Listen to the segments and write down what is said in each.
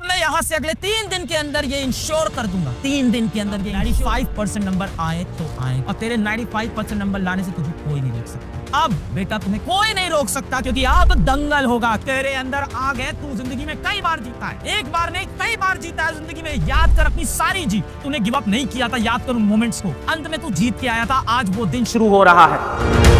मैं यहाँ से अगले 3 दिन के अंदर ये इंश्योर कर दूंगा, 3 दिन के अंदर ये 95% नंबर आए तो आए, और तेरे 95% नंबर लाने से तुझे कोई नहीं रोक सकता। अब बेटा तुम्हें कोई नहीं रोक सकता, क्योंकि अब दंगल होगा। तेरे अंदर आग है, तू जिंदगी में कई बार जीता है, एक बार नहीं कई बार जीता है जिंदगी में। याद कर अपनी सारी जीत, तूने गिव अप नहीं किया था, याद कर उन मोमेंट्स को। अंत में तू जीत के आया था, आज वो दिन शुरू हो रहा है।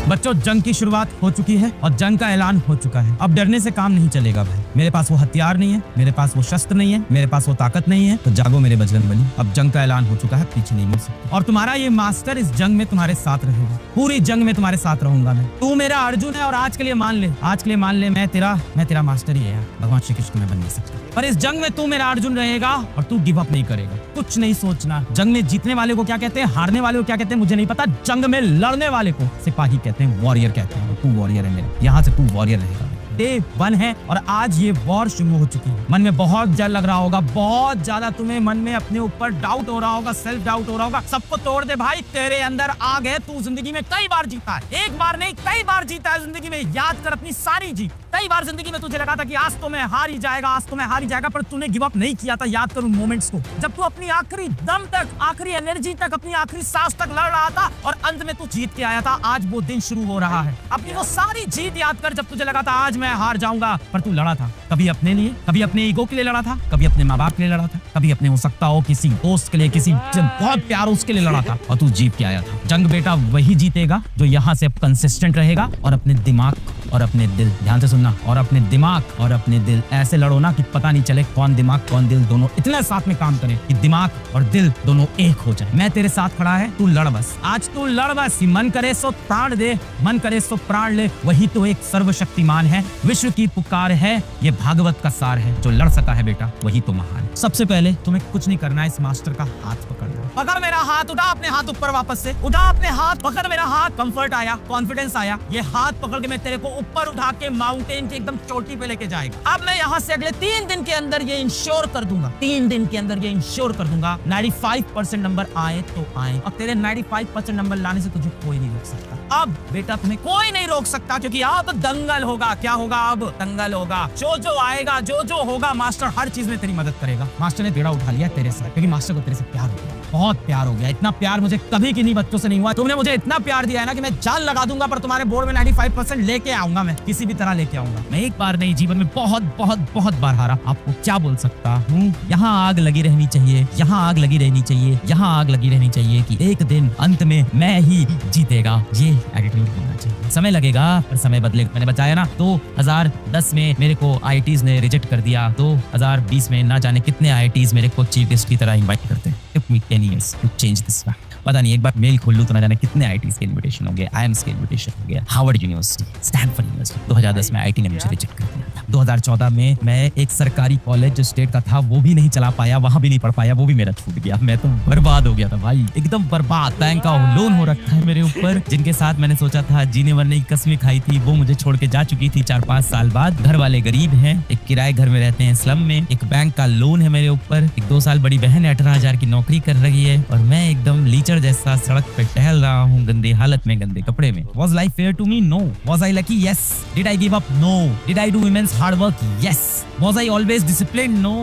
बच्चों, जंग की शुरुआत हो चुकी है और जंग का ऐलान हो चुका है। अब डरने से काम नहीं चलेगा भाई। मेरे पास वो हथियार नहीं है, मेरे पास वो शस्त्र नहीं है, मेरे पास वो ताकत नहीं है, तो जागो मेरे बजरंगबली। अब जंग का ऐलान हो चुका है, पीछे नहीं मुड़ सकते। और तुम्हारा ये मास्टर इस जंग में तुम्हारे साथ रहेगा, पूरी जंग में तुम्हारे साथ रहूंगा मैं। तू मेरा अर्जुन है और आज के लिए मान ले, आज के लिए मान ले, मैं तेरा मास्टर ही है यार। भगवान श्री कृष्ण में बन नहीं सकता, पर इस जंग में तू मेरा अर्जुन रहेगा और तू गिव अप नहीं करेगा। कुछ नहीं सोचना। जंग में जीतने वाले को क्या कहते हैं, हारने वाले को क्या कहते हैं मुझे नहीं पता। जंग में लड़ने वाले को सिपाही कहते हैं, वॉरियर कहते हैं। तू वॉरियर है मेरा, यहाँ से तू वॉरियर रहेगा। डे 1 है और आज ये वॉर शुरू हो चुकी है। मन में बहुत डर लग रहा होगा, बहुत ज्यादा तुम्हें मन में अपने ऊपर डाउट हो रहा होगा, सेल्फ डाउट हो रहा होगा। सबको तोड़ दे भाई, तेरे अंदर आग है। तू जिंदगी में कई बार जीता है, एक बार नहीं कई बार जीता है जिंदगी में। याद कर अपनी सारी जीत। कई बार जिंदगी में तुझे लगा था कि आज तो मैं हार ही जाएगा, आज तो मैं हार ही जाएगा, पर तूने गिव अप नहीं किया था। याद कर उन मोमेंट्स को, जब तू अपनी आखिरी दम तक, आखिरी एनर्जी तक, अपनी आखिरी सांस तक लड़ रहा था और अंत में तू जीत के आया था। आज वो दिन शुरू हो रहा है। अपनी वो सारी जीत याद कर, जब तुझे लगा था आज मैं हार जाऊंगा, पर तू लड़ा था। कभी अपने लिए, कभी अपने ईगो के लिए लड़ा था, कभी अपने माँ बाप के लिए लड़ा था, कभी अपने हो सकता हो किसी दोस्त के लिए, किसी बहुत प्यार उसके लिए लड़ा था, और तू जीत के आया था। जंग बेटा वही जीतेगा जो यहाँ से कंसिस्टेंट रहेगा और अपने दिमाग और अपने दिल, ध्यान से सुनना, और अपने दिमाग और अपने दिल ऐसे लड़ो ना कि पता नहीं चले कौन दिमाग कौन दिल दोनों इतने साथ में काम करें कि दिमाग और दिल दोनों एक हो जाए। मैं तेरे साथ खड़ा है, तू लड़ बस। आज तू लड़ बस। मन करे सो प्राण दे, मन करे सो प्राण ले, वही तो एक सर्वशक्तिमान है। विश्व की पुकार है, ये भागवत का सार है। जो लड़ सका है बेटा वही तो महान है। सबसे पहले तुम्हें कुछ नहीं करना है, इस मास्टर का हाथ पकड़ना। पकड़ मेरा हाथ, उठा अपने हाथ ऊपर, वापस से उठा अपने हाथ, पकड़ मेरा हाथ। कंफर्ट आया, कॉन्फिडेंस आया। ये हाथ पकड़ के मैं तेरे को ऊपर उठा के माउंटेन की एकदम चोटी पे लेके जाएगा। अब मैं यहाँ से अगले 3 दिन के अंदर ये इंश्योर कर दूंगा, 3 दिन के अंदर ये इंश्योर कर दूंगा 95% नंबर आए तो आए, और तेरे 95% नंबर लाने से तुझे कोई नहीं रोक सकता। अब बेटा तुम्हें कोई नहीं रोक सकता, क्योंकि अब दंगल होगा। क्या होगा? अब दंगल होगा। जो आएगा, जो होगा, मास्टर हर चीज में तेरी मदद करेगा। मास्टर ने बेड़ा उठा लिया तेरे साथ, क्योंकि मास्टर को तेरे से प्यार हो गया, बहुत प्यार हो गया। इतना प्यार मुझे कभी किन्हीं बच्चों से नहीं हुआ। तुमने मुझे इतना प्यार दिया है ना कि मैं जान लगा दूंगा, पर तुम्हारे बोर्ड में 95% लेके आऊंगा। मैं किसी भी तरह लेके आऊंगा। मैं एक बार नहीं, जीवन में बहुत बार हारा। आपको क्या बोल सकता हूँ? यहाँ आग लगी रहनी चाहिए, यहाँ आग लगी रहनी चाहिए, यहाँ आग लगी रहनी चाहिए कि एक दिन अंत में मैं ही जीतेगा। ये एटीट्यूड होना चाहिए। समय लगेगा पर समय बदलेगा। मैंने बताया ना, 2010 में मेरे को IITs ने रिजेक्ट कर दिया। 2020 में ना जाने कितने IITs मेरे को चीफ गेस्ट की तरह इनवाइट करते हैं। Took me 10 years to change this fact. पता नहीं, एक बार मेल खोल लूं तो ना जाने कितने IITs के इनविटेशन हो गए, IIMs के इनविटेशन हो गया, हार्वर्ड यूनिवर्सिटी, स्टैनफोर्ड यूनिवर्सिटी। 2010 में IIT ने मुझे रिजेक्ट कर दिया। 2014 में मैं एक सरकारी कॉलेज जो स्टेट का था वो भी नहीं चला पाया, वहां भी नहीं पढ़ पाया, वो भी मेरा छूट गया। मैं तो बर्बाद हो गया था भाई, एकदम बर्बाद। बैंक का लोन हो रखा है मेरे ऊपर। जिनके साथ मैंने सोचा था जीने मरने की कसमें खाई थी, वो मुझे छोड़ के जा चुकी थी 4-5 साल बाद। घर वाले गरीब हैं, एक किराए घर में रहते हैं स्लम में, एक बैंक का लोन है मेरे ऊपर, एक 2 साल बड़ी बहन 18,000 की नौकरी कर रही है, और मैं एकदम लीचर जैसा सड़क पे टहल रहा हूँ, गंदी हालत में, गंदे कपड़े में। Was life fair to me? No. Was I lucky? Yes. Did I give up? No. Did I do immense hard work? Yes. Was I always disciplined? No.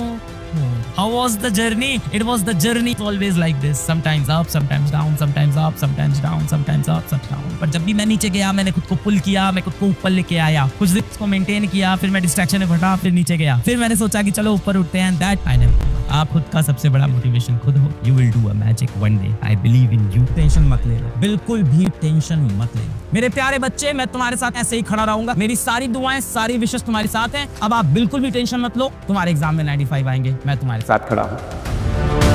How was the journey? It was the journey always like this. Sometimes up, sometimes down, sometimes up, sometimes down, sometimes up, sometimes down. पर जब भी मैं नीचे गया, मैंने खुद को पुल किया, मैं खुद को ऊपर लेके आया, कुछ दिन उसको मेंटेन किया, फिर मैं डिस्ट्रैक्शन में फटा, फिर नीचे गया, फिर मैंने सोचा कि चलो ऊपर उठते हैं। That I never. आप खुद का सबसे बड़ा मोटिवेशन खुद हो। You will do a magic one day. I believe in you. Tension मत लेना, बिल्कुल भी टेंशन मत लेना मेरे प्यारे बच्चे। मैं तुम्हारे साथ ऐसे ही खड़ा रहूंगा। मेरी सारी दुआएं, सारी विशेष तुम्हारे साथ हैं। अब आप बिल्कुल भी टेंशन मत लो। तुम्हारे एग्जाम में 95 आएंगे, मैं तुम्हारे साथ खड़ा हूँ।